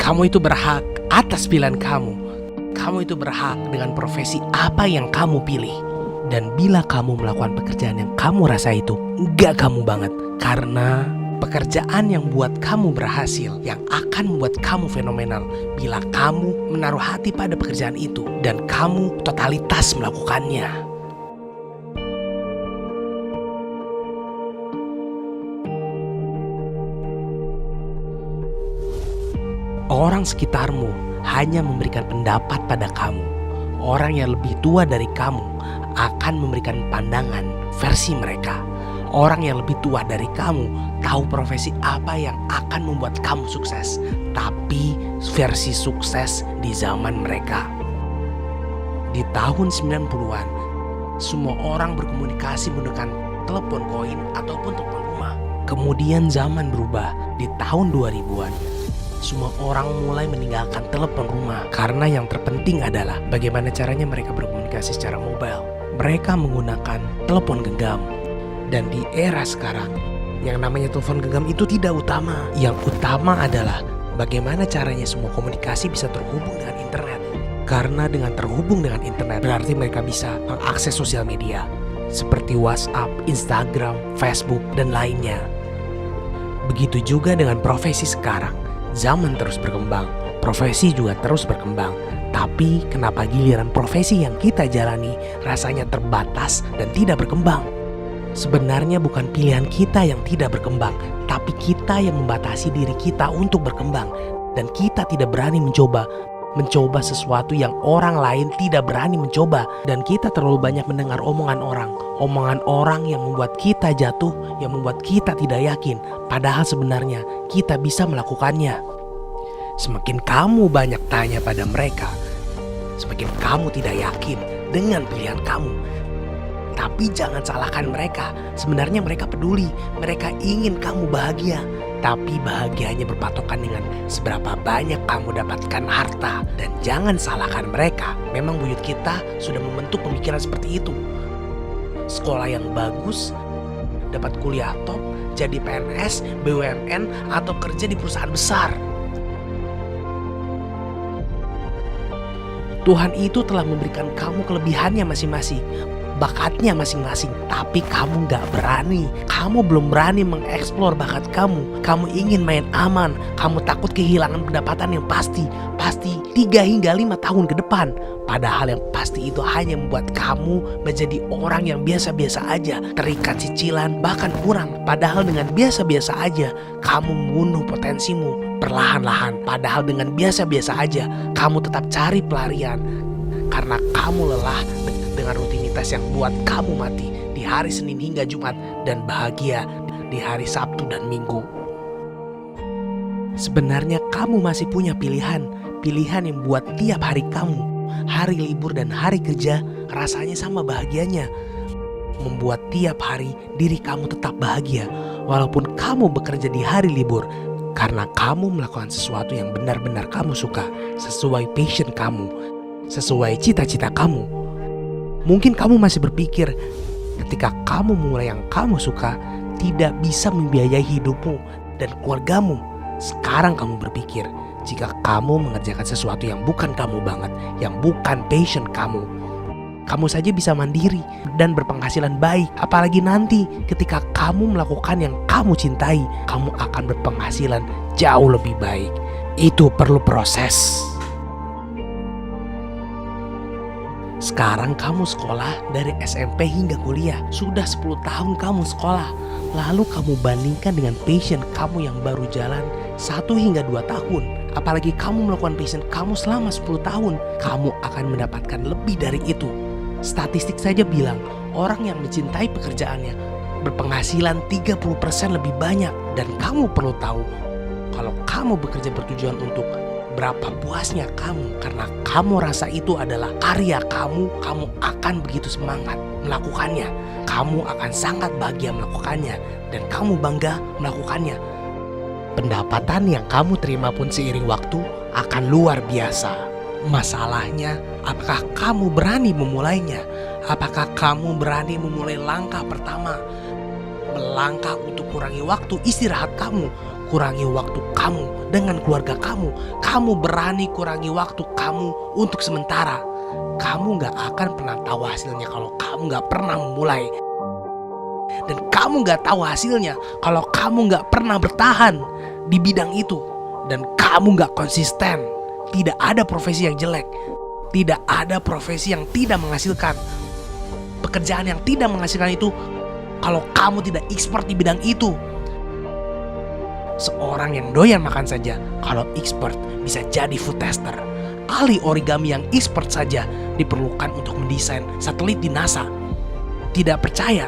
Kamu itu berhak atas pilihan kamu. Kamu itu berhak dengan profesi apa yang kamu pilih. Dan bila kamu melakukan pekerjaan yang kamu rasa itu enggak kamu banget, karena pekerjaan yang buat kamu berhasil, yang akan membuat kamu fenomenal bila kamu menaruh hati pada pekerjaan itu dan kamu totalitas melakukannya. Orang sekitarmu hanya memberikan pendapat pada kamu. Orang yang lebih tua dari kamu akan memberikan pandangan versi mereka. Orang yang lebih tua dari kamu tahu profesi apa yang akan membuat kamu sukses, tapi versi sukses di zaman mereka. Di tahun 90-an, semua orang berkomunikasi menggunakan telepon koin ataupun telepon rumah. Kemudian zaman berubah di tahun 2000-an. Semua orang mulai meninggalkan telepon rumah karena yang terpenting adalah bagaimana caranya mereka berkomunikasi secara mobile. Mereka menggunakan telepon genggam. Dan di era sekarang, yang namanya telepon genggam itu tidak utama. Yang utama adalah bagaimana caranya semua komunikasi bisa terhubung dengan internet. Karena dengan terhubung dengan internet berarti mereka bisa mengakses sosial media seperti WhatsApp, Instagram, Facebook, dan lainnya. Begitu juga dengan profesi sekarang. Zaman terus berkembang, profesi juga terus berkembang. Tapi kenapa giliran profesi yang kita jalani rasanya terbatas dan tidak berkembang? Sebenarnya bukan pilihan kita yang tidak berkembang, tapi kita yang membatasi diri kita untuk berkembang. Dan kita tidak berani mencoba sesuatu yang orang lain tidak berani mencoba. Dan kita terlalu banyak mendengar omongan orang yang membuat kita jatuh, yang membuat kita tidak yakin. Padahal sebenarnya kita bisa melakukannya. Semakin kamu banyak tanya pada mereka, semakin kamu tidak yakin dengan pilihan kamu. Tapi jangan salahkan mereka. Sebenarnya mereka peduli. Mereka ingin kamu bahagia. Tapi bahagianya berpatokan dengan seberapa banyak kamu dapatkan harta. Dan jangan salahkan mereka. Memang buyut kita sudah membentuk pemikiran seperti itu. Sekolah yang bagus, dapat kuliah top, jadi PNS, BUMN, atau kerja di perusahaan besar. Tuhan itu telah memberikan kamu kelebihannya masing-masing, bakatnya masing-masing, tapi kamu gak berani. Kamu belum berani mengeksplor bakat kamu. Kamu ingin main aman. Kamu takut kehilangan pendapatan yang pasti 3 hingga 5 tahun ke depan. Padahal yang pasti itu hanya membuat kamu menjadi orang yang biasa-biasa aja, terikat cicilan, bahkan kurang. Padahal dengan biasa-biasa aja kamu membunuh potensimu perlahan-lahan. Padahal dengan biasa-biasa aja kamu tetap cari pelarian karena kamu lelah dengan rutinitas yang buat kamu mati di hari Senin hingga Jumat dan bahagia di hari Sabtu dan Minggu. Sebenarnya kamu masih punya pilihan yang buat tiap hari kamu, hari libur dan hari kerja rasanya sama bahagianya. Membuat tiap hari diri kamu tetap bahagia walaupun kamu bekerja di hari libur, karena kamu melakukan sesuatu yang benar-benar kamu suka, sesuai passion kamu, sesuai cita-cita kamu. Mungkin kamu masih berpikir ketika kamu memulai yang kamu suka tidak bisa membiayai hidupmu dan keluargamu. Sekarang kamu berpikir jika kamu mengerjakan sesuatu yang bukan kamu banget, yang bukan passion kamu, kamu saja bisa mandiri dan berpenghasilan baik. Apalagi nanti ketika kamu melakukan yang kamu cintai, kamu akan berpenghasilan jauh lebih baik. Itu perlu proses. Sekarang kamu sekolah dari SMP hingga kuliah. Sudah 10 tahun kamu sekolah. Lalu kamu bandingkan dengan passion kamu yang baru jalan 1 hingga 2 tahun. Apalagi kamu melakukan passion kamu selama 10 tahun. Kamu akan mendapatkan lebih dari itu. Statistik saja bilang orang yang mencintai pekerjaannya berpenghasilan 30% lebih banyak. Dan kamu perlu tahu kalau kamu bekerja bertujuan untuk berapa puasnya kamu karena kamu rasa itu adalah karya kamu akan begitu semangat melakukannya. Kamu akan sangat bahagia melakukannya dan kamu bangga melakukannya. Pendapatan yang kamu terima pun seiring waktu akan luar biasa. Masalahnya, apakah kamu berani memulainya? Apakah kamu berani memulai langkah pertama? Melangkah untuk kurangi waktu istirahat kamu, kurangi waktu kamu dengan keluarga kamu. Kamu berani kurangi waktu kamu untuk sementara. Kamu gak akan pernah tahu hasilnya kalau kamu gak pernah memulai. Dan kamu gak tahu hasilnya kalau kamu gak pernah bertahan di bidang itu. Dan kamu gak konsisten. Tidak ada profesi yang jelek. Tidak ada profesi yang tidak menghasilkan. Pekerjaan yang tidak menghasilkan itu kalau kamu tidak expert di bidang itu. Seorang yang doyan makan saja kalau expert bisa jadi food tester. Ahli origami yang expert saja diperlukan untuk mendesain satelit di NASA. Tidak percaya?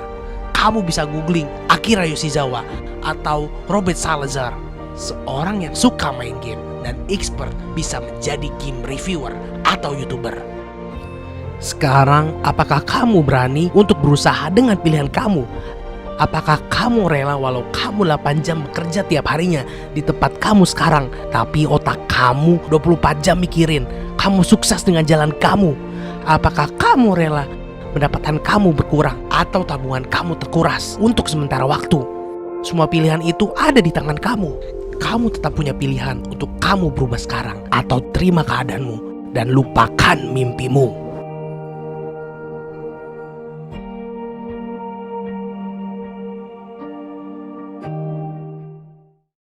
Kamu bisa googling Akira Yoshizawa atau Robert Salazar. Seorang yang suka main game dan expert bisa menjadi game reviewer atau YouTuber. Sekarang, apakah kamu berani untuk berusaha dengan pilihan kamu? Apakah kamu rela walau kamu 8 jam bekerja tiap harinya di tempat kamu sekarang, tapi otak kamu 24 jam mikirin kamu sukses dengan jalan kamu? Apakah kamu rela pendapatan kamu berkurang atau tabungan kamu terkuras untuk sementara waktu? Semua pilihan itu ada di tangan kamu. Kamu tetap punya pilihan untuk kamu berubah sekarang atau terima keadaanmu dan lupakan mimpimu.